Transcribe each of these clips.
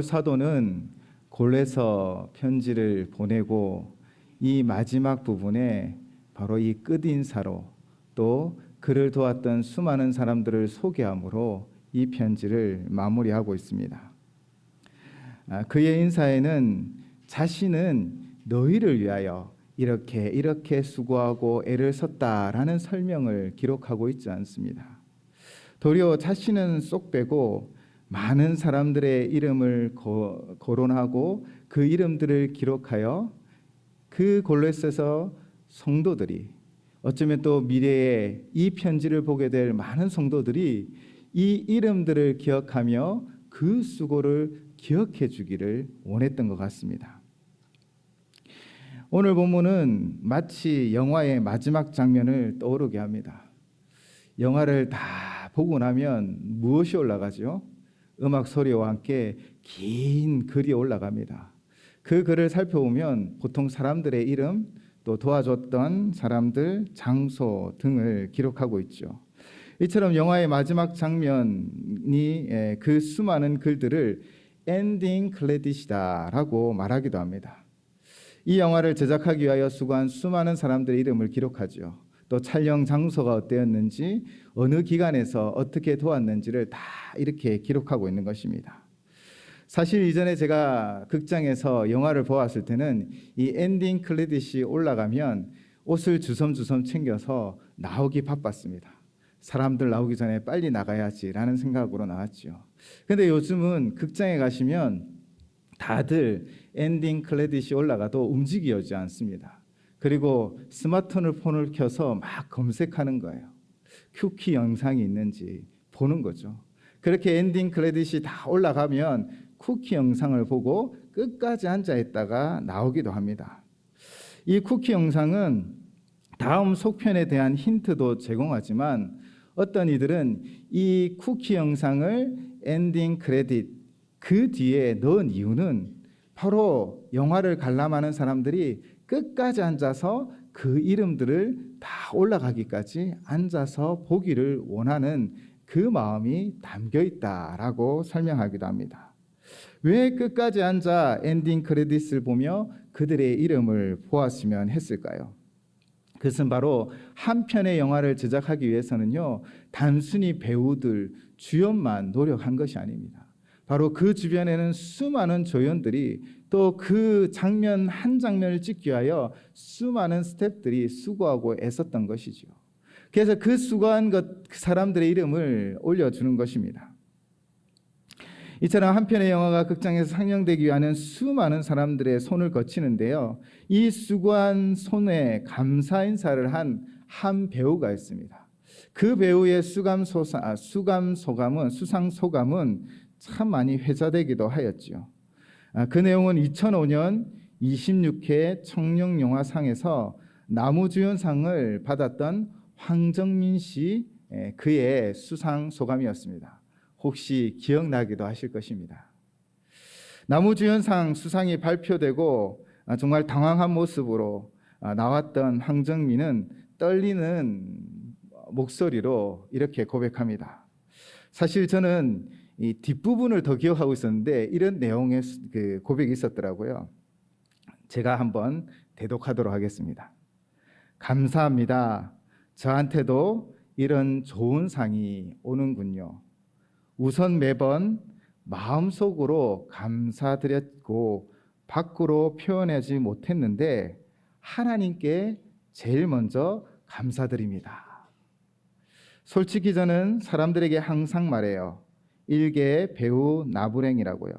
바울 사도는 골에서 편지를 보내고 이 마지막 부분에 바로 이 끝인사로 또 그를 도왔던 수많은 사람들을 소개함으로 이 편지를 마무리하고 있습니다. 그의 인사에는 자신은 너희를 위하여 이렇게 수고하고 애를 썼다라는 설명을 기록하고 있지 않습니다. 도리어 자신은 쏙 빼고 많은 사람들의 이름을 거론하고 그 이름들을 기록하여 그 골로새서 성도들이 어쩌면 또 미래에 이 편지를 보게 될 많은 성도들이 이 이름들을 기억하며 그 수고를 기억해 주기를 원했던 것 같습니다. 오늘 본문은 마치 영화의 마지막 장면을 떠오르게 합니다. 영화를 다 보고 나면 무엇이 올라가죠? 음악 소리와 함께 긴 글이 올라갑니다. 그 글을 살펴보면 보통 사람들의 이름, 또 도와줬던 사람들, 장소 등을 기록하고 있죠. 이처럼 영화의 마지막 장면이 그 수많은 글들을 엔딩 크레딧이다라고 말하기도 합니다. 이 영화를 제작하기 위하여 수고한 수많은 사람들의 이름을 기록하죠. 또 촬영 장소가 어땠는지, 어느 기간에서 어떻게 도왔는지를 다 이렇게 기록하고 있는 것입니다. 사실 이전에 제가 극장에서 영화를 보았을 때는 이 엔딩 크레딧이 올라가면 옷을 주섬주섬 챙겨서 나오기 바빴습니다. 사람들 나오기 전에 빨리 나가야지라는 생각으로 나왔죠. 근데 요즘은 극장에 가시면 다들 엔딩 크레딧이 올라가도 움직이지 않습니다. 그리고 스마트폰을 켜서 막 검색하는 거예요. 쿠키 영상이 있는지 보는 거죠. 그렇게 엔딩 크레딧이 다 올라가면 쿠키 영상을 보고 끝까지 앉아 있다가 나오기도 합니다. 이 쿠키 영상은 다음 속편에 대한 힌트도 제공하지만 어떤 이들은 이 쿠키 영상을 엔딩 크레딧 그 뒤에 넣은 이유는 바로 영화를 관람하는 사람들이 끝까지 앉아서 그 이름들을 다 올라가기까지 앉아서 보기를 원하는 그 마음이 담겨 있다라고 설명하기도 합니다. 왜 끝까지 앉아 엔딩 크레딧을 보며 그들의 이름을 보았으면 했을까요? 그것은 바로 한 편의 영화를 제작하기 위해서는요, 단순히 배우들, 주연만 노력한 것이 아닙니다. 바로 그 주변에는 수많은 조연들이 또 그 장면 한 장면을 찍기 위하여 수많은 스태프들이 수고하고 애썼던 것이죠. 그래서 그 수고한 그 사람들의 이름을 올려주는 것입니다. 이처럼 한 편의 영화가 극장에서 상영되기 위한 수많은 사람들의 손을 거치는데요, 이 수고한 손에 감사 인사를 한 배우가 있습니다. 그 배우의 수상 소감은 참 많이 회자되기도 하였죠. 그 내용은 2005년 26회 청룡영화상에서 나무주연상을 받았던 황정민 씨 그의 수상 소감이었습니다. 혹시 기억나기도 하실 것입니다. 나무주연상 수상이 발표되고 정말 당황한 모습으로 나왔던 황정민은 떨리는 목소리로 이렇게 고백합니다. 사실 저는 이 뒷부분을 더 기억하고 있었는데 이런 내용의 그 고백이 있었더라고요. 제가 한번 대독하도록 하겠습니다. 감사합니다. 저한테도 이런 좋은 상이 오는군요. 우선 매번 마음속으로 감사드렸고 밖으로 표현하지 못했는데 하나님께 제일 먼저 감사드립니다. 솔직히 저는 사람들에게 항상 말해요. 일개 배우 나부랭이라고요.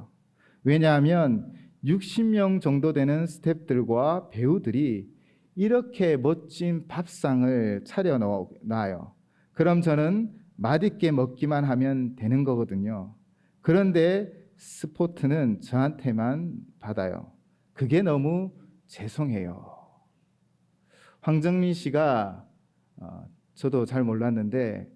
왜냐하면 60명 정도 되는 스태프들과 배우들이 이렇게 멋진 밥상을 차려놔요. 그럼 저는 맛있게 먹기만 하면 되는 거거든요. 그런데 스포트는 저한테만 받아요. 그게 너무 죄송해요. 황정민 씨가 저도 잘 몰랐는데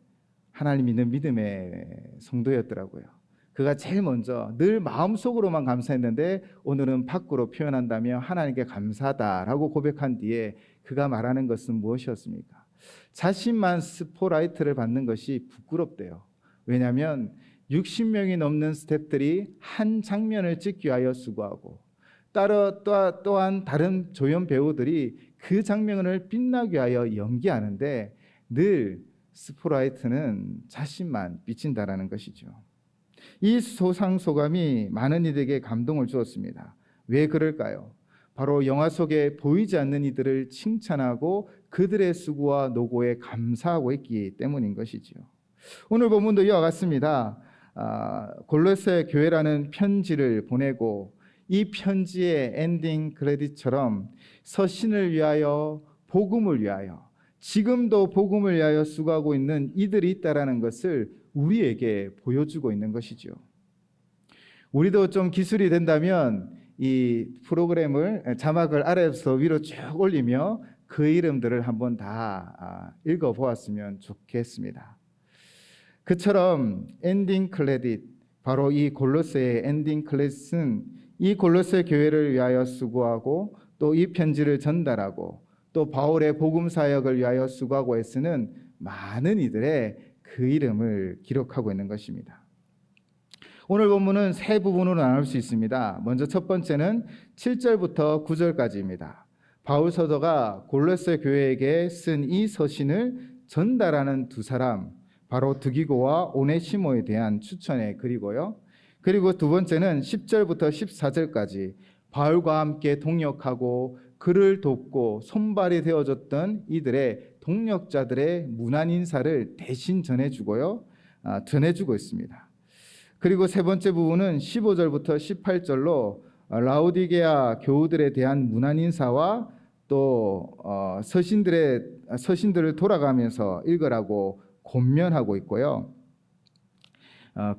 하나님 믿는 믿음의 성도였더라고요. 그가 제일 먼저 늘 마음속으로만 감사했는데 오늘은 밖으로 표현한다며 하나님께 감사하다라고 고백한 뒤에 그가 말하는 것은 무엇이었습니까? 자신만 스포라이트를 받는 것이 부끄럽대요. 왜냐하면 60명이 넘는 스태프들이 한 장면을 찍기 위하여 수고하고 또한 다른 조연 배우들이 그 장면을 빛나게 하여 연기하는데 늘 스포라이트는 자신만 비친다라는 것이죠. 이 소상소감이 많은 이들에게 감동을 주었습니다. 왜 그럴까요? 바로 영화 속에 보이지 않는 이들을 칭찬하고 그들의 수고와 노고에 감사하고 있기 때문인 것이지요. 오늘 본문도 이와 같습니다. 골로새 교회라는 편지를 보내고 이 편지의 엔딩 크레딧처럼 서신을 위하여, 복음을 위하여, 지금도 복음을 위하여 수고하고 있는 이들이 있다라는 것을 우리에게 보여주고 있는 것이죠. 우리도 좀 기술이 된다면 이 프로그램을 자막을 아래에서 위로 쭉 올리며 그 이름들을 한번 다 읽어보았으면 좋겠습니다. 그처럼 엔딩 크레딧, 바로 이 골로새의 엔딩 크레딧은 이 골로새 교회를 위하여 수고하고 또 이 편지를 전달하고 또 바울의 복음 사역을 위하여 수고하고 애쓰는 많은 이들의 그 이름을 기록하고 있는 것입니다. 오늘 본문은 세 부분으로 나눌 수 있습니다. 먼저 첫 번째는 7절부터 9절까지입니다. 바울 사도가 골로새 교회에게 쓴 이 서신을 전달하는 두 사람, 바로 드기고와 오네시모에 대한 추천의 글이고요. 그리고 두 번째는 10절부터 14절까지 바울과 함께 동역하고 그를 돕고 손발이 되어줬던 이들의 동력자들의 문안 인사를 대신 전해주고 있습니다. 그리고 세 번째 부분은 15절부터 18절로 라오디게아 교우들에 대한 문안 인사와 또 서신들을 돌아가면서 읽으라고 권면하고 있고요.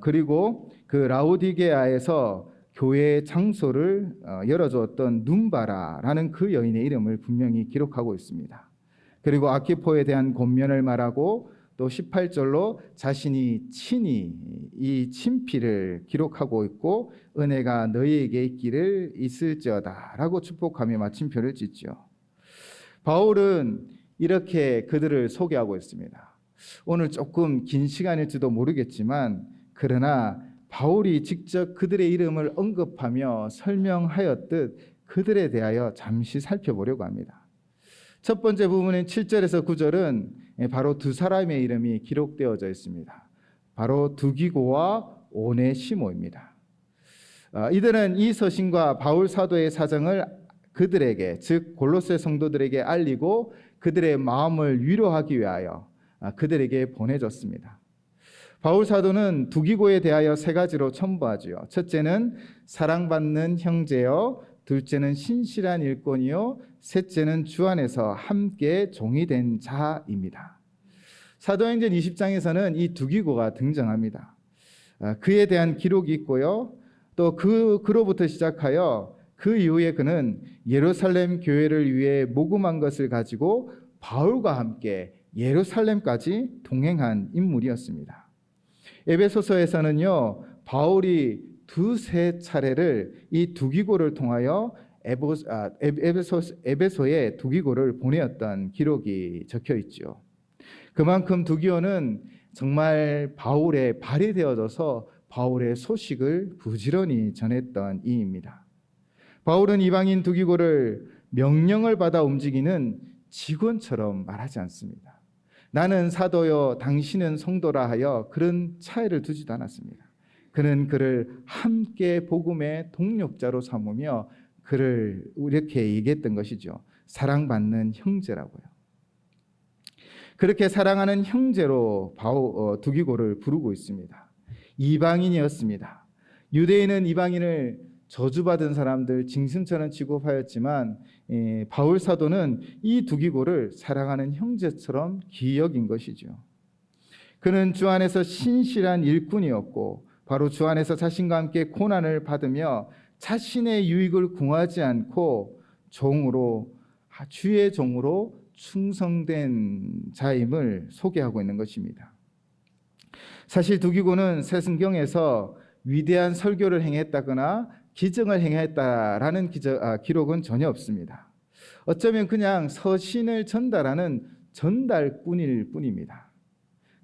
그리고 그 라오디게아에서 교회의 장소를 열어주었던 눈바라라는 그 여인의 이름을 분명히 기록하고 있습니다. 그리고 아키포에 대한 권면을 말하고 또 18절로 자신이 친히 이 친필을 기록하고 있고 은혜가 너희에게 있을지어다 라고 축복하며 마침표를 짓죠. 바울은 이렇게 그들을 소개하고 있습니다. 오늘 조금 긴 시간일지도 모르겠지만 그러나 바울이 직접 그들의 이름을 언급하며 설명하였듯 그들에 대하여 잠시 살펴보려고 합니다. 첫 번째 부분인 7절에서 9절은 바로 두 사람의 이름이 기록되어져 있습니다. 바로 두기고와 오네시모입니다. 이들은 이 서신과 바울 사도의 사정을 그들에게, 즉 골로새 성도들에게 알리고 그들의 마음을 위로하기 위하여 그들에게 보내줬습니다. 바울 사도는 두기고에 대하여 세 가지로 첨부하지요. 첫째는 사랑받는 형제요, 둘째는 신실한 일꾼이요, 셋째는 주 안에서 함께 종이 된 자입니다. 사도행전 20장에서는 이 두기고가 등장합니다. 그에 대한 기록이 있고요. 또 그로부터 시작하여 그 이후에 그는 예루살렘 교회를 위해 모금한 것을 가지고 바울과 함께 예루살렘까지 동행한 인물이었습니다. 에베소서에서는요, 바울이 두세 차례를 이 두기고를 통하여 에베소에 두기고를 보내었던 기록이 적혀 있죠. 그만큼 두기고는 정말 바울의 발이 되어져서 바울의 소식을 부지런히 전했던 이입니다. 바울은 이방인 두기고를 명령을 받아 움직이는 직원처럼 말하지 않습니다. 나는 사도요 당신은 성도라 하여 그런 차이를 두지도 않았습니다. 그는 그를 함께 복음의 동력자로 삼으며 그를 이렇게 얘기했던 것이죠. 사랑받는 형제라고요. 그렇게 사랑하는 형제로 두기고를 부르고 있습니다. 이방인이었습니다. 유대인은 이방인을 저주받은 사람들, 징승처럼 취급하였지만 바울 사도는 이 두기고를 사랑하는 형제처럼 기여긴 것이죠. 그는 주 안에서 신실한 일꾼이었고 바로 주 안에서 자신과 함께 고난을 받으며 자신의 유익을 궁하지 않고 주의 종으로 충성된 자임을 소개하고 있는 것입니다. 사실 두기고는 새 성경에서 위대한 설교를 행했다거나 기적을 행했다라는 기록은 전혀 없습니다. 어쩌면 그냥 서신을 전달하는 전달꾼일 뿐입니다.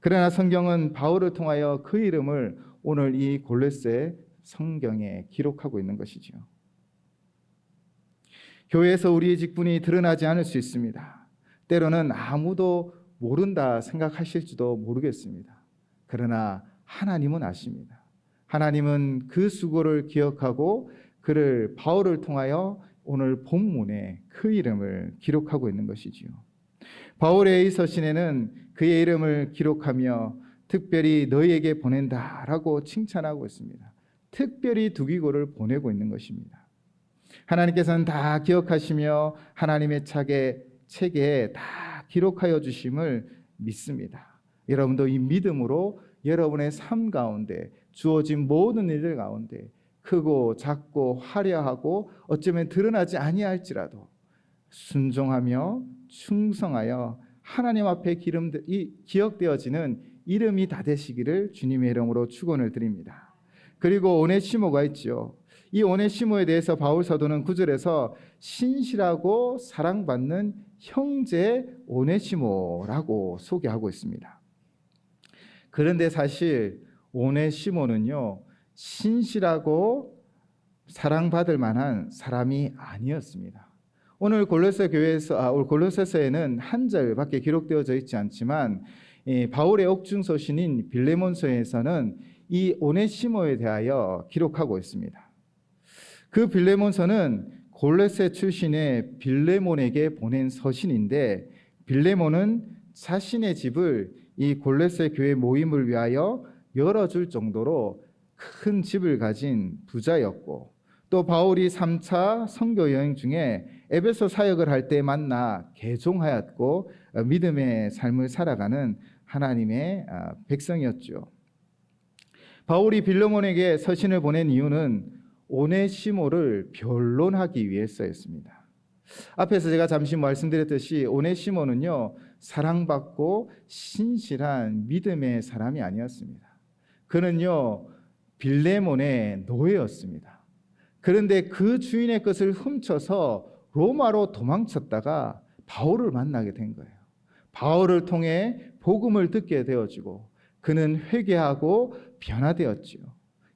그러나 성경은 바울을 통하여 그 이름을 오늘 이 골로새 성경에 기록하고 있는 것이죠. 교회에서 우리의 직분이 드러나지 않을 수 있습니다. 때로는 아무도 모른다 생각하실지도 모르겠습니다. 그러나 하나님은 아십니다. 하나님은 그 수고를 기억하고 그를 바울을 통하여 오늘 본문에 그 이름을 기록하고 있는 것이지요. 바울의 이 서신에는 그의 이름을 기록하며 특별히 너희에게 보낸다라고 칭찬하고 있습니다. 특별히 두기고를 보내고 있는 것입니다. 하나님께서는 다 기억하시며 하나님의 책에 다 기록하여 주심을 믿습니다. 여러분도 이 믿음으로 여러분의 삶 가운데 주어진 모든 일들 가운데 크고 작고 화려하고 어쩌면 드러나지 아니할지라도 순종하며 충성하여 하나님 앞에 기억되어지는 이름이 다 되시기를 주님의 이름으로 축원을 드립니다. 그리고 오네시모가 있죠. 이 오네시모에 대해서 바울 사도는 9절에서 신실하고 사랑받는 형제 오네시모라고 소개하고 있습니다. 그런데 사실 오네시모는요, 신실하고 사랑받을 만한 사람이 아니었습니다. 오늘 골로새서에는 한 절밖에 기록되어져 있지 않지만 바울의 옥중 서신인 빌레몬서에서는 이 오네시모에 대하여 기록하고 있습니다. 그 빌레몬서는 골로새 출신의 빌레몬에게 보낸 서신인데, 빌레몬은 자신의 집을 이 골로새 교회 모임을 위하여 열어줄 정도로 큰 집을 가진 부자였고, 또 바울이 3차 선교 여행 중에 에베소 사역을 할 때 만나 개종하였고 믿음의 삶을 살아가는 하나님의 백성이었죠. 바울이 빌레몬에게 서신을 보낸 이유는 오네시모를 변론하기 위해서였습니다. 앞에서 제가 잠시 말씀드렸듯이 오네시모는요, 사랑받고 신실한 믿음의 사람이 아니었습니다. 그는요, 빌레몬의 노예였습니다. 그런데 그 주인의 것을 훔쳐서 로마로 도망쳤다가 바울을 만나게 된 거예요. 바울을 통해 복음을 듣게 되어지고 그는 회개하고 변화되었지요.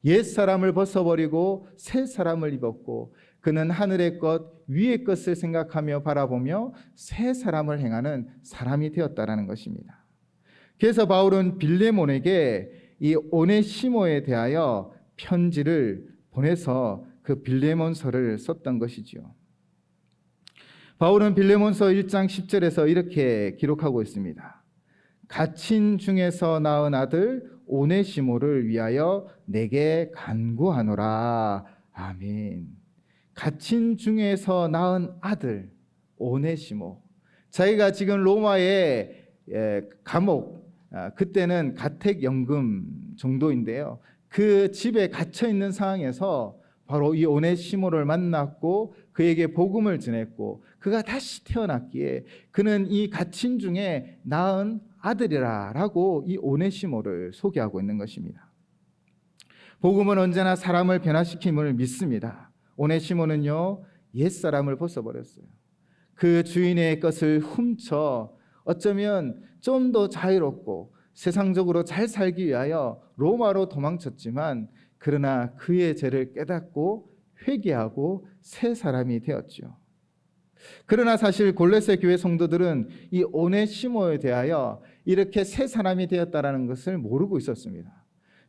옛 사람을 벗어버리고 새 사람을 입었고 그는 하늘의 것 위의 것을 생각하며 바라보며 새 사람을 행하는 사람이 되었다라는 것입니다. 그래서 바울은 빌레몬에게 이 오네시모에 대하여 편지를 보내서 그 빌레몬서를 썼던 것이지요. 바울은 빌레몬서 1장 10절에서 이렇게 기록하고 있습니다. 갇힌 중에서 낳은 아들 오네시모를 위하여 내게 간구하노라. 아멘. 갇힌 중에서 낳은 아들 오네시모. 자기가 지금 로마의 감옥, 그때는 가택연금 정도인데요, 그 집에 갇혀 있는 상황에서 바로 이 오네시모를 만났고 그에게 복음을 전했고 그가 다시 태어났기에 그는 이 갇힌 중에 낳은 아들이라고 이 오네시모를 소개하고 있는 것입니다. 복음은 언제나 사람을 변화시킴을 믿습니다. 오네시모는요, 옛사람을 벗어버렸어요. 그 주인의 것을 훔쳐 어쩌면 좀 더 자유롭고 세상적으로 잘 살기 위하여 로마로 도망쳤지만 그러나 그의 죄를 깨닫고 회개하고 새 사람이 되었죠. 그러나 사실 골로새 교회 성도들은 이 오네시모에 대하여 이렇게 새 사람이 되었다라는 것을 모르고 있었습니다.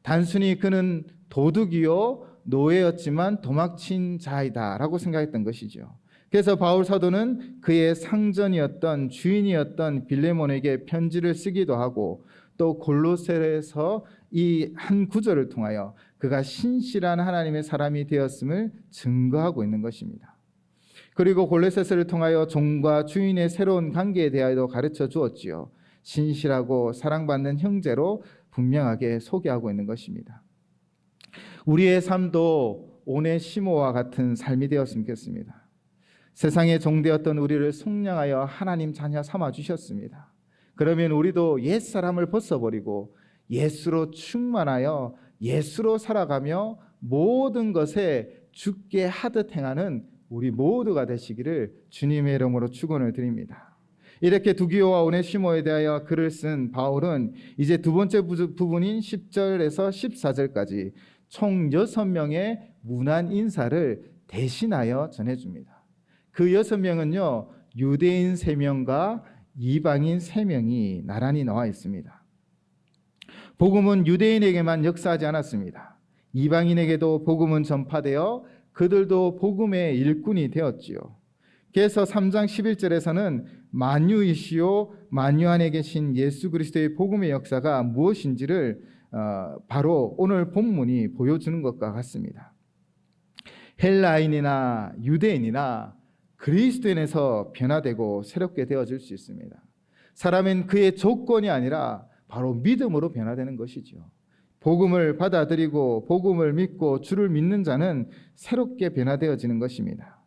단순히 그는 도둑이요 노예였지만 도망친 자이다라고 생각했던 것이죠. 그래서 바울 사도는 그의 상전이었던 주인이었던 빌레몬에게 편지를 쓰기도 하고 또 골로새에서 이 한 구절을 통하여 그가 신실한 하나님의 사람이 되었음을 증거하고 있는 것입니다. 그리고 골로새서를 통하여 종과 주인의 새로운 관계에 대하여도 가르쳐 주었지요. 신실하고 사랑받는 형제로 분명하게 소개하고 있는 것입니다. 우리의 삶도 오네시모와 같은 삶이 되었으면 좋겠습니다. 세상에 종되었던 우리를 속량하여 하나님 자녀 삼아 주셨습니다. 그러면 우리도 옛사람을 벗어버리고 예수로 충만하여 예수로 살아가며 모든 것에 주께 하듯 행하는 우리 모두가 되시기를 주님의 이름으로 축원을 드립니다. 이렇게 두기오와 오네시모에 대하여 글을 쓴 바울은 이제 두 번째 부분인 10절에서 14절까지 총 6명의 문안 인사를 대신하여 전해줍니다. 그 6명은요, 유대인 3명과 이방인 3명이 나란히 나와 있습니다. 복음은 유대인에게만 역사하지 않았습니다. 이방인에게도 복음은 전파되어 그들도 복음의 일꾼이 되었지요. 그래서 3장 11절에서는 만유이시오 만유 안에 계신 예수 그리스도의 복음의 역사가 무엇인지를 바로 오늘 본문이 보여주는 것과 같습니다. 헬라인이나 유대인이나 그리스도인에서 변화되고 새롭게 되어질 수 있습니다. 사람은 그의 조건이 아니라 바로 믿음으로 변화되는 것이죠. 복음을 받아들이고 복음을 믿고 주를 믿는 자는 새롭게 변화되어지는 것입니다.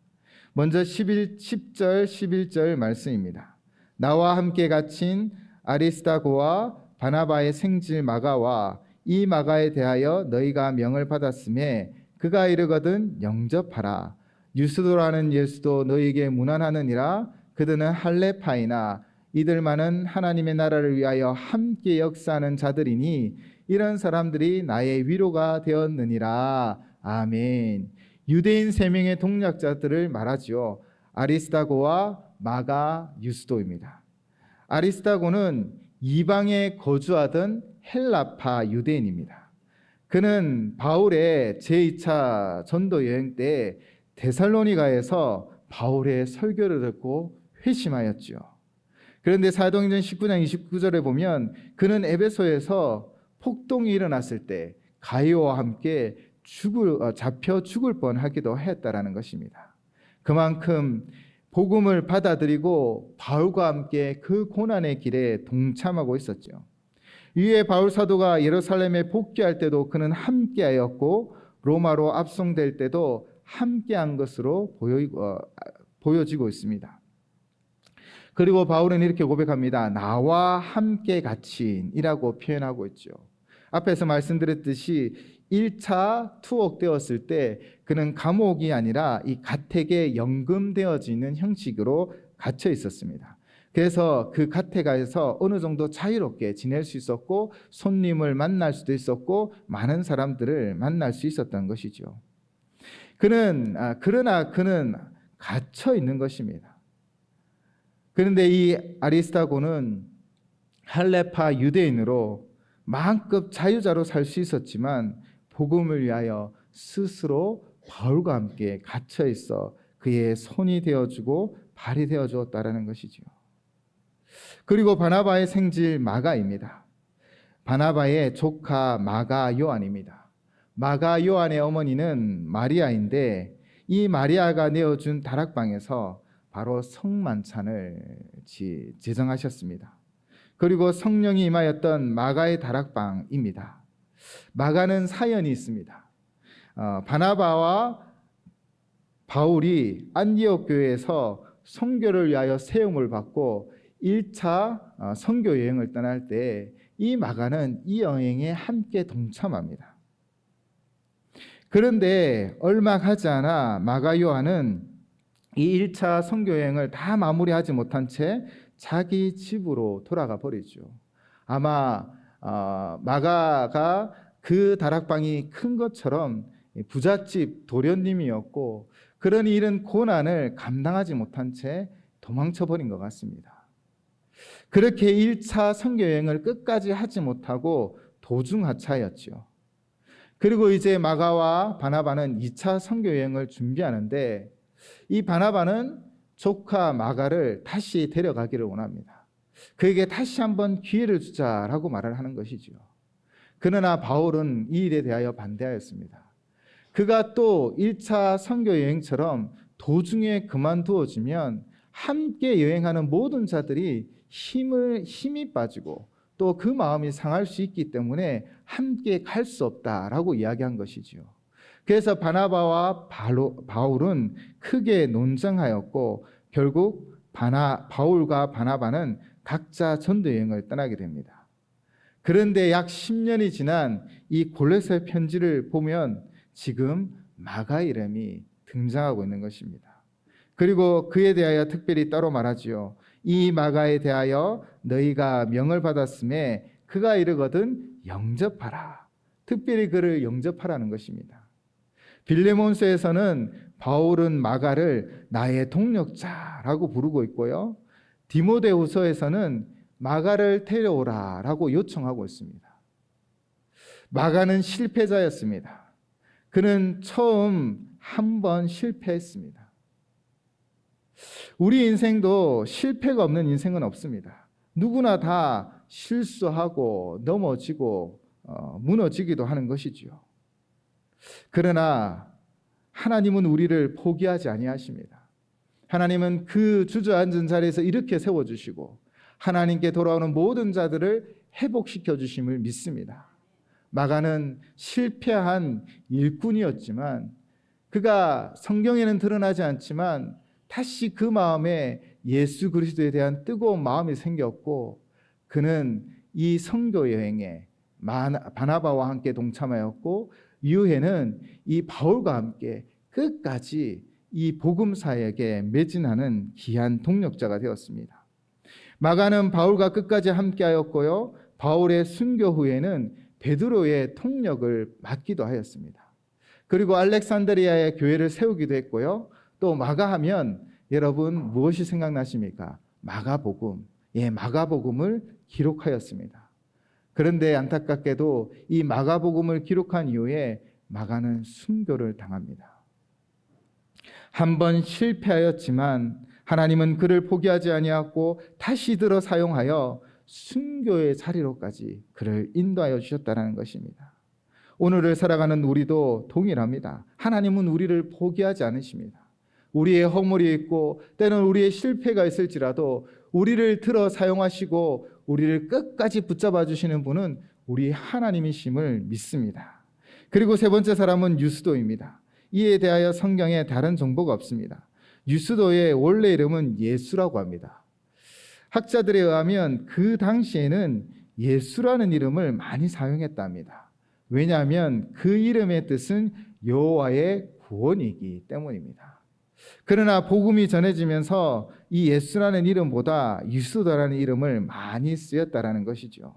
먼저 10절 11절 말씀입니다. 나와 함께 갇힌 아리스다고와 바나바의 생질 마가와 이 마가에 대하여 너희가 명을 받았음에 그가 이르거든 영접하라. 유스도라는 예수도 너희에게 문안하느니라. 그들은 할레파이나 이들만은 하나님의 나라를 위하여 함께 역사하는 자들이니 이런 사람들이 나의 위로가 되었느니라. 아멘. 유대인 3명의 동역자들을 말하지요. 아리스다고와 마가, 유스도입니다. 아리스다고는 이방에 거주하던 헬라파 유대인입니다. 그는 바울의 제2차 전도 여행 때 데살로니가에서 바울의 설교를 듣고 회심하였지요. 그런데 사도행전 19장 29절에 보면 그는 에베소에서 폭동이 일어났을 때 가이오와 함께 잡혀 죽을 뻔하기도 했다라는 것입니다. 그만큼 복음을 받아들이고 바울과 함께 그 고난의 길에 동참하고 있었죠. 이에 바울 사도가 예루살렘에 복귀할 때도 그는 함께하였고 로마로 압송될 때도 함께한 것으로 보여지고 있습니다. 그리고 바울은 이렇게 고백합니다. 나와 함께 갇힌이라고 표현하고 있죠. 앞에서 말씀드렸듯이 1차 투옥되었을 때 그는 감옥이 아니라 이 가택에 연금되어지는 형식으로 갇혀 있었습니다. 그래서 그 가택에서 어느 정도 자유롭게 지낼 수 있었고 손님을 만날 수도 있었고 많은 사람들을 만날 수 있었던 것이죠. 그러나 그는 갇혀 있는 것입니다. 그런데 이 아리스다고는 할레파 유대인으로 마음껏 자유자로 살 수 있었지만 복음을 위하여 스스로 바울과 함께 갇혀 있어 그의 손이 되어주고 발이 되어주었다라는 것이죠. 그리고 바나바의 생질 마가입니다. 바나바의 조카 마가 요한입니다. 마가 요한의 어머니는 마리아인데 이 마리아가 내어준 다락방에서 바로 성만찬을 제정하셨습니다. 그리고 성령이 임하였던 마가의 다락방입니다. 마가는 사연이 있습니다. 바나바와 바울이 안디옥 교회에서 선교를 위하여 세움을 받고 1차 선교 여행을 떠날 때 이 마가는 이 여행에 함께 동참합니다. 그런데 얼마 가지 않아 마가 요한은 이 1차 선교 여행을 다 마무리하지 못한 채 자기 집으로 돌아가 버리죠. 아마 마가가 그 다락방이 큰 것처럼 부잣집 도련님이었고 그러니 이런 고난을 감당하지 못한 채 도망쳐 버린 것 같습니다. 그렇게 1차 선교 여행을 끝까지 하지 못하고 도중하차였죠. 그리고 이제 마가와 바나바는 2차 선교 여행을 준비하는데 이 바나바는 조카 마가를 다시 데려가기를 원합니다. 그에게 다시 한번 기회를 주자라고 말을 하는 것이죠. 그러나 바울은 이 일에 대하여 반대하였습니다. 그가 또 1차 선교 여행처럼 도중에 그만두어지면 함께 여행하는 모든 자들이 힘이 빠지고 또 그 마음이 상할 수 있기 때문에 함께 갈 수 없다라고 이야기한 것이지요. 그래서 바나바와 바울은 크게 논쟁하였고 결국 바울과 바나바는 각자 전도 여행을 떠나게 됩니다. 그런데 약 10년이 지난 이 골로새 편지를 보면 지금 마가 이름이 등장하고 있는 것입니다. 그리고 그에 대하여 특별히 따로 말하지요. 이 마가에 대하여 너희가 명을 받았음에 그가 이르거든 영접하라. 특별히 그를 영접하라는 것입니다. 빌레몬서에서는 바울은 마가를 나의 동력자라고 부르고 있고요. 디모데후서에서는 마가를 데려오라라고 요청하고 있습니다. 마가는 실패자였습니다. 그는 처음 한 번 실패했습니다. 우리 인생도 실패가 없는 인생은 없습니다. 누구나 다 실수하고 넘어지고 무너지기도 하는 것이지요. 그러나 하나님은 우리를 포기하지 아니하십니다. 하나님은 그 주저앉은 자리에서 이렇게 세워주시고 하나님께 돌아오는 모든 자들을 회복시켜 주심을 믿습니다. 마가는 실패한 일꾼이었지만 그가 성경에는 드러나지 않지만 다시 그 마음에 예수 그리스도에 대한 뜨거운 마음이 생겼고 그는 이 선교 여행에 바나바와 함께 동참하였고 이후에는 이 바울과 함께 끝까지 이 복음 사역에 매진하는 귀한 동력자가 되었습니다. 마가는 바울과 끝까지 함께하였고요. 바울의 순교 후에는 베드로의 통역을 맡기도 하였습니다. 그리고 알렉산드리아의 교회를 세우기도 했고요. 또 마가하면 여러분 무엇이 생각나십니까? 마가복음. 마가복음을 기록하였습니다. 그런데 안타깝게도 이 마가복음을 기록한 이후에 마가는 순교를 당합니다. 한 번 실패하였지만 하나님은 그를 포기하지 아니하고 다시 들어 사용하여 순교의 자리로까지 그를 인도하여 주셨다는 것입니다. 오늘을 살아가는 우리도 동일합니다. 하나님은 우리를 포기하지 않으십니다. 우리의 허물이 있고 때는 우리의 실패가 있을지라도 우리를 들어 사용하시고 우리를 끝까지 붙잡아 주시는 분은 우리 하나님이심을 믿습니다. 그리고 세 번째 사람은 유스도입니다. 이에 대하여 성경에 다른 정보가 없습니다. 유스도의 원래 이름은 예수라고 합니다. 학자들에 의하면 그 당시에는 예수라는 이름을 많이 사용했답니다. 왜냐하면 그 이름의 뜻은 여호와의 구원이기 때문입니다. 그러나 복음이 전해지면서 이 예수라는 이름보다 유스도라는 이름을 많이 쓰였다라는 것이죠.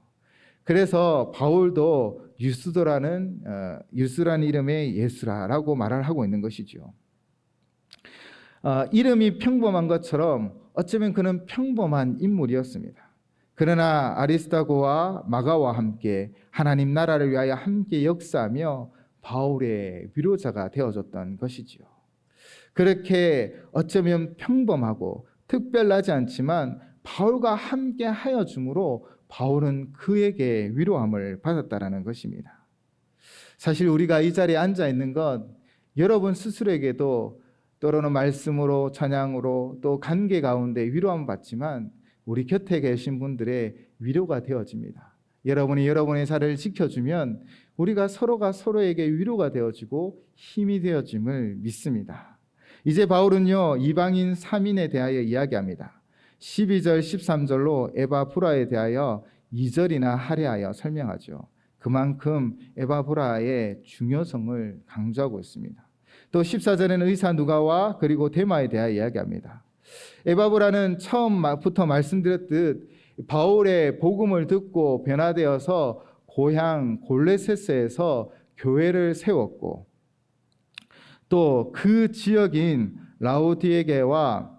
그래서 바울도 유스라는 이름의 예수라라고 말을 하고 있는 것이죠. 이름이 평범한 것처럼 어쩌면 그는 평범한 인물이었습니다. 그러나 아리스다고와 마가와 함께 하나님 나라를 위하여 함께 역사하며 바울의 위로자가 되어줬던 것이지요. 그렇게 어쩌면 평범하고 특별하지 않지만 바울과 함께 하여 주므로 바울은 그에게 위로함을 받았다라는 것입니다. 사실 우리가 이 자리에 앉아 있는 것 여러분 스스로에게도 때로는 말씀으로 찬양으로 또 관계 가운데 위로함을 받지만 우리 곁에 계신 분들의 위로가 되어집니다. 여러분이 여러분의 자리를 지켜주면 우리가 서로가 서로에게 위로가 되어지고 힘이 되어짐을 믿습니다. 이제 바울은요 이방인 3인에 대하여 이야기합니다. 12절 13절로 에바브라에 대하여 2절이나 할애하여 설명하죠. 그만큼 에바브라의 중요성을 강조하고 있습니다. 또 14절에는 의사 누가와 그리고 데마에 대하여 이야기합니다. 에바브라는 처음부터 말씀드렸듯 바울의 복음을 듣고 변화되어서 고향 골레세스에서 교회를 세웠고 또 그 지역인 라우디게와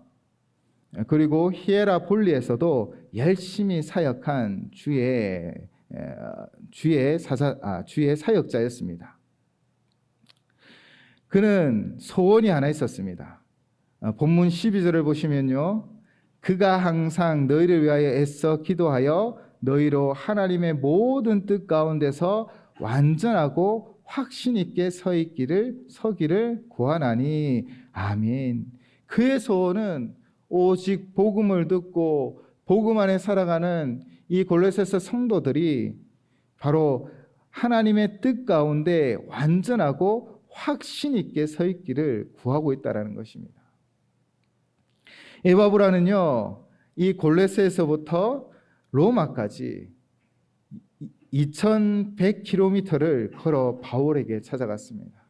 그리고 히에라폴리에서도 열심히 사역한 주의 사역자였습니다. 그는 소원이 하나 있었습니다. 본문 12절을 보시면요. 그가 항상 너희를 위하여 애써 기도하여 너희로 하나님의 모든 뜻 가운데서 완전하고 확신 있게 서기를 구하나니 아멘. 그의 소원은 오직 복음을 듣고 복음 안에 살아가는 이 골로새서 성도들이 바로 하나님의 뜻 가운데 완전하고 확신 있게 서 있기를 구하고 있다라는 것입니다. 에바브라는요, 이 골로새에서부터 로마까지 2100km를 걸어 바울에게 찾아갔습니다.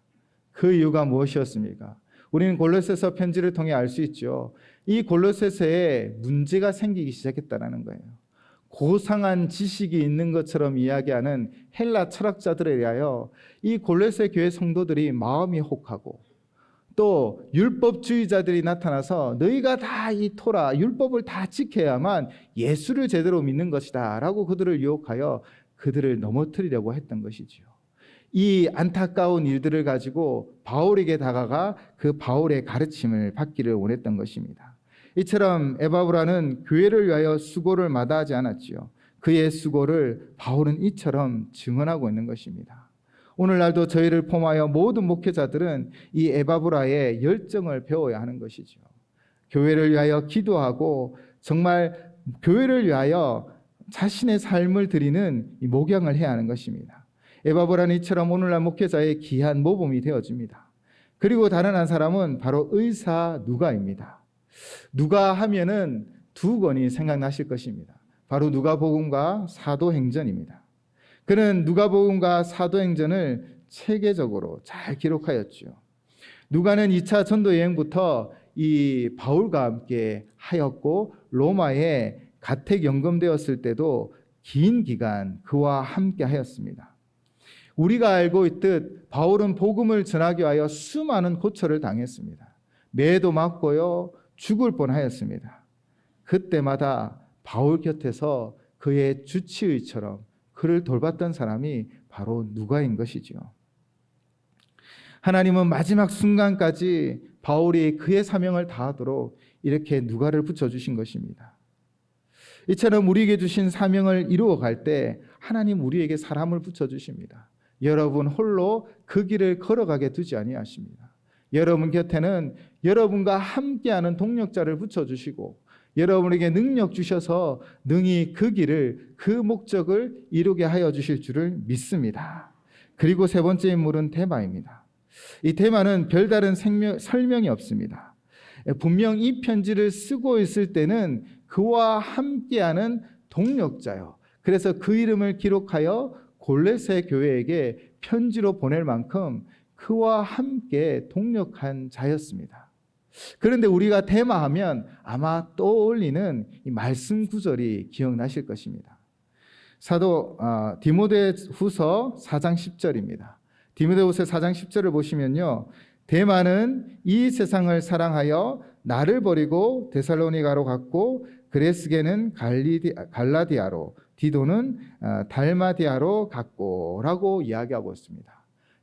그 이유가 무엇이었습니까? 우리는 골로새서 편지를 통해 알 수 있죠. 이 골로새서에 문제가 생기기 시작했다는 거예요. 고상한 지식이 있는 것처럼 이야기하는 헬라 철학자들에 의하여 이 골로새 교회 성도들이 마음이 혹하고, 또 율법주의자들이 나타나서 너희가 다 이 토라 율법을 다 지켜야만 예수를 제대로 믿는 것이다 라고 그들을 유혹하여 그들을 넘어뜨리려고 했던 것이지요. 이 안타까운 일들을 가지고 바울에게 다가가 그 바울의 가르침을 받기를 원했던 것입니다. 이처럼 에바브라는 교회를 위하여 수고를 마다하지 않았지요. 그의 수고를 바울은 이처럼 증언하고 있는 것입니다. 오늘날도 저희를 포함하여 모든 목회자들은 이 에바브라의 열정을 배워야 하는 것이죠. 교회를 위하여 기도하고 정말 교회를 위하여 자신의 삶을 드리는 이 목양을 해야 하는 것입니다. 에바브라는 이처럼 오늘날 목회자의 귀한 모범이 되어집니다. 그리고 다른 한 사람은 바로 의사 누가입니다. 누가 하면은 두 권이 생각나실 것입니다. 바로 누가복음과 사도행전입니다. 그는 누가복음과 사도행전을 체계적으로 잘 기록하였죠. 누가는 2차 전도 여행부터 이 바울과 함께 하였고, 로마에 가택 연금되었을 때도 긴 기간 그와 함께 하였습니다. 우리가 알고 있듯 바울은 복음을 전하기 위하여 수많은 고초를 당했습니다. 매도 맞고요, 죽을 뻔하였습니다. 그때마다 바울 곁에서 그의 주치의처럼 그를 돌봤던 사람이 바로 누가인 것이지요. 하나님은 마지막 순간까지 바울이 그의 사명을 다하도록 이렇게 누가를 붙여주신 것입니다. 이처럼 우리에게 주신 사명을 이루어갈 때 하나님 우리에게 사람을 붙여주십니다. 여러분 홀로 그 길을 걸어가게 두지 아니하십니다. 여러분 곁에는 여러분과 함께하는 동력자를 붙여주시고, 여러분에게 능력 주셔서 능히 그 길을, 그 목적을 이루게 하여 주실 줄을 믿습니다. 그리고 세 번째 인물은 데마입니다. 이 데마는 별다른 설명이 없습니다. 분명 이 편지를 쓰고 있을 때는 그와 함께하는 동력자요. 그래서 그 이름을 기록하여 골로새 교회에게 편지로 보낼 만큼 그와 함께 동력한 자였습니다. 그런데 우리가 데마하면 아마 떠올리는 이 말씀 구절이 기억나실 것입니다. 사도 디모데후서 4장 10절입니다. 디모데후서 4장 10절을 보시면요, 데마는 이 세상을 사랑하여 나를 버리고 데살로니가로 갔고, 그레스게는 갈라디아로, 디도는 달마디아로 갔고 라고 이야기하고 있습니다.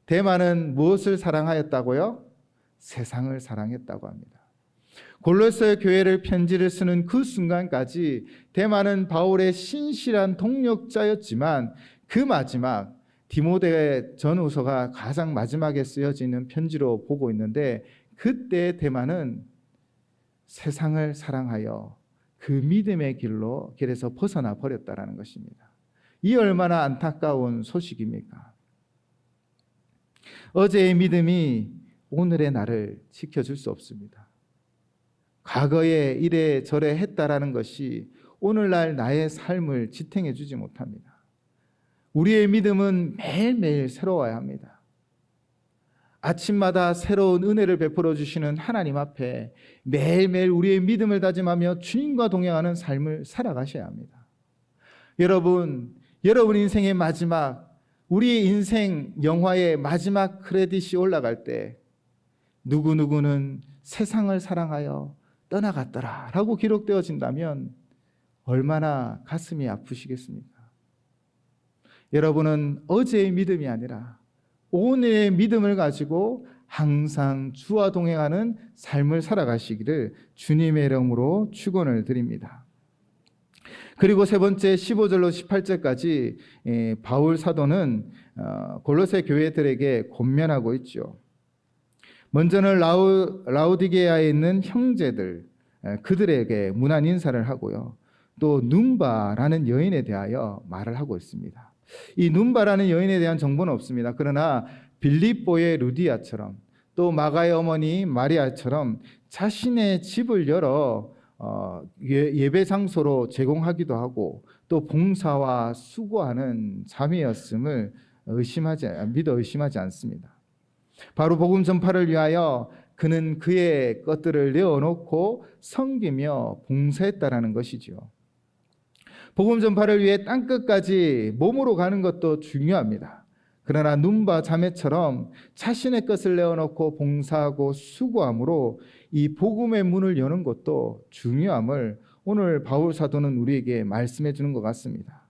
데마는 무엇을 사랑하였다고요? 세상을 사랑했다고 합니다. 골로새 교회를 편지를 쓰는 그 순간까지 데마는 바울의 신실한 동력자였지만, 그 마지막 디모데 전후서가 가장 마지막에 쓰여지는 편지로 보고 있는데, 그때 데마는 세상을 사랑하여 그 믿음의 길에서 벗어나 버렸다라는 것입니다. 이 얼마나 안타까운 소식입니까? 어제의 믿음이 오늘의 나를 지켜줄 수 없습니다. 과거에 이래저래 했다라는 것이 오늘날 나의 삶을 지탱해 주지 못합니다. 우리의 믿음은 매일매일 새로워야 합니다. 아침마다 새로운 은혜를 베풀어 주시는 하나님 앞에 매일매일 우리의 믿음을 다짐하며 주님과 동행하는 삶을 살아가셔야 합니다. 여러분 인생의 마지막, 우리 인생 영화의 마지막 크레딧이 올라갈 때 누구누구는 세상을 사랑하여 떠나갔더라 라고 기록되어진다면 얼마나 가슴이 아프시겠습니까? 여러분은 어제의 믿음이 아니라 오늘의 믿음을 가지고 항상 주와 동행하는 삶을 살아가시기를 주님의 이름으로 축원을 드립니다. 그리고 세 번째 15절로 18절까지 바울 사도는 골로새 교회들에게 권면하고 있죠. 먼저는 라우디게아에 있는 형제들, 그들에게 문안 인사를 하고요. 또 눈바라는 여인에 대하여 말을 하고 있습니다. 이 눈바라는 여인에 대한 정보는 없습니다. 그러나 빌립보의 루디아처럼, 또 마가의 어머니 마리아처럼 자신의 집을 열어 예배 장소로 제공하기도 하고, 또 봉사와 수고하는 자매였음을 믿어 의심하지 않습니다. 바로 복음 전파를 위하여 그는 그의 것들을 내어놓고 섬기며 봉사했다라는 것이죠. 복음 전파를 위해 땅끝까지 몸으로 가는 것도 중요합니다. 그러나 눈과 자매처럼 자신의 것을 내어놓고 봉사하고 수고함으로 이 복음의 문을 여는 것도 중요함을 오늘 바울 사도는 우리에게 말씀해 주는 것 같습니다.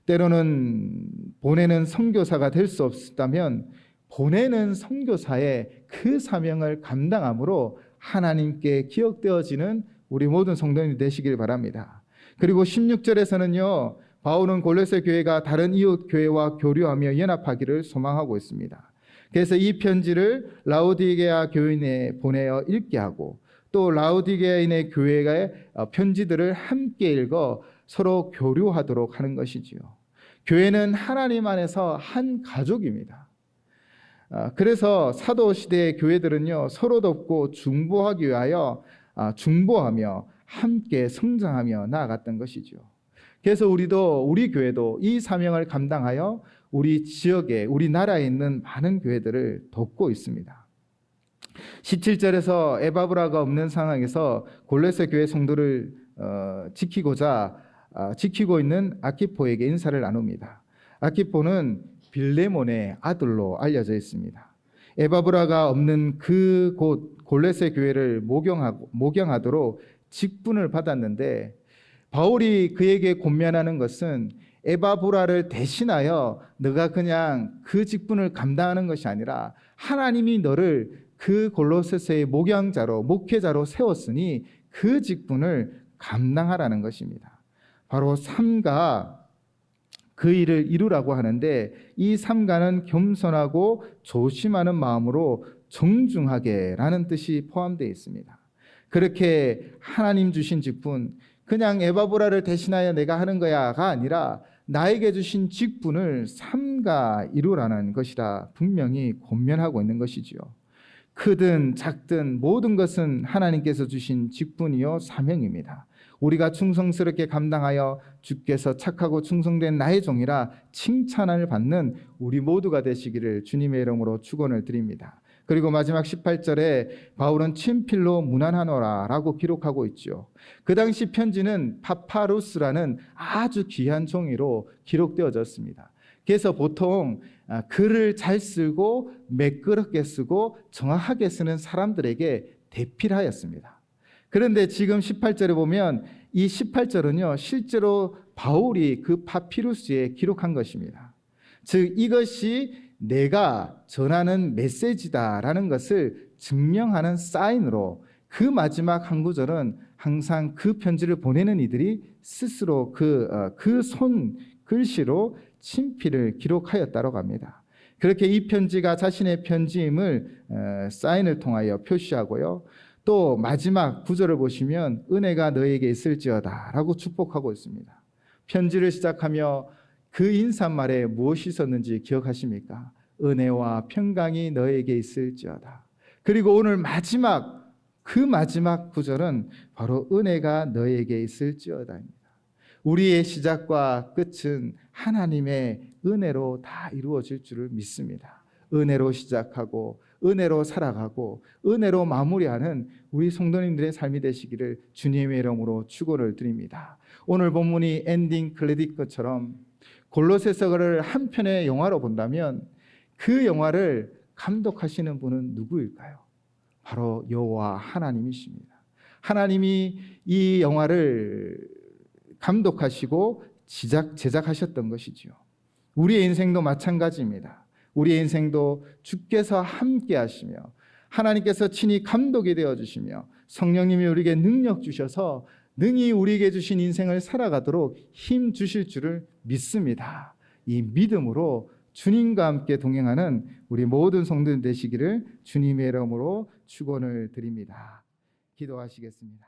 때로는 보내는 선교사가 될 수 없다면 보내는 선교사의 그 사명을 감당함으로 하나님께 기억되어지는 우리 모든 성도님이 되시길 바랍니다. 그리고 16절에서는요, 바울은 골로새 교회가 다른 이웃 교회와 교류하며 연합하기를 소망하고 있습니다. 그래서 이 편지를 라오디게아 교인에 보내어 읽게 하고 또 라오디게아인의 교회의 편지들을 함께 읽어 서로 교류하도록 하는 것이지요. 교회는 하나님 안에서 한 가족입니다. 그래서 사도 시대의 교회들은요, 서로 돕고 중보하기 위하여 중보하며 함께 성장하며 나아갔던 것이죠. 그래서 우리 교회도 이 사명을 감당하여 우리 지역에, 우리 나라에 있는 많은 교회들을 돕고 있습니다. 17절에서 에바브라가 없는 상황에서 골로새 교회 성도를 지키고 있는 아키포에게 인사를 나눕니다. 아키포는 빌레몬의 아들로 알려져 있습니다. 에바브라가 없는 그곳 골로새 교회를 목양하도록 직분을 받았는데 바울이 그에게 권면하는 것은 에바브라를 대신하여 너가 그냥 그 직분을 감당하는 것이 아니라 하나님이 너를 그 골로새의 목회자로 세웠으니 그 직분을 감당하라는 것입니다. 바로 삼가 그 일을 이루라고 하는데 이 삼가는 겸손하고 조심하는 마음으로 정중하게라는 뜻이 포함되어 있습니다. 그렇게 하나님 주신 직분, 그냥 에바브라를 대신하여 내가 하는 거야가 아니라 나에게 주신 직분을 삼가 이루라는 것이라 분명히 권면하고 있는 것이지요. 크든 작든 모든 것은 하나님께서 주신 직분이요 사명입니다. 우리가 충성스럽게 감당하여 주께서 착하고 충성된 나의 종이라 칭찬을 받는 우리 모두가 되시기를 주님의 이름으로 축원을 드립니다. 그리고 마지막 18절에 바울은 친필로 문안하노라라고 기록하고 있죠. 그 당시 편지는 파파루스라는 아주 귀한 종이로 기록되어졌습니다. 그래서 보통 글을 잘 쓰고 매끄럽게 쓰고 정확하게 쓰는 사람들에게 대필하였습니다. 그런데 지금 18절에 보면 이 18절은요, 실제로 바울이 그 파피루스에 기록한 것입니다. 즉 이것이 내가 전하는 메시지다라는 것을 증명하는 사인으로 그 마지막 한 구절은 항상 그 편지를 보내는 이들이 스스로 그 손 글씨로 친필을 기록하였다고 합니다. 그렇게 이 편지가 자신의 편지임을 사인을 통하여 표시하고요. 또 마지막 구절을 보시면 은혜가 너에게 있을지어다 라고 축복하고 있습니다. 편지를 시작하며 그 인사말에 무엇이 있었는지 기억하십니까? 은혜와 평강이 너에게 있을지어다. 그리고 오늘 그 마지막 구절은 바로 은혜가 너에게 있을지어다입니다. 우리의 시작과 끝은 하나님의 은혜로 다 이루어질 줄을 믿습니다. 은혜로 시작하고 은혜로 살아가고 은혜로 마무리하는 우리 성도님들의 삶이 되시기를 주님의 이름으로 축원을 드립니다. 오늘 본문이 엔딩 크레딧 것처럼 골로새서를 한 편의 영화로 본다면 그 영화를 감독하시는 분은 누구일까요? 바로 여호와 하나님이십니다. 하나님이 이 영화를 감독하시고 제작하셨던 것이지요. 우리의 인생도 마찬가지입니다. 우리의 인생도 주께서 함께 하시며 하나님께서 친히 감독이 되어주시며 성령님이 우리에게 능력 주셔서 능히 우리에게 주신 인생을 살아가도록 힘 주실 줄을 믿습니다. 이 믿음으로 주님과 함께 동행하는 우리 모든 성도들 되시기를 주님의 이름으로 축원을 드립니다. 기도하시겠습니다.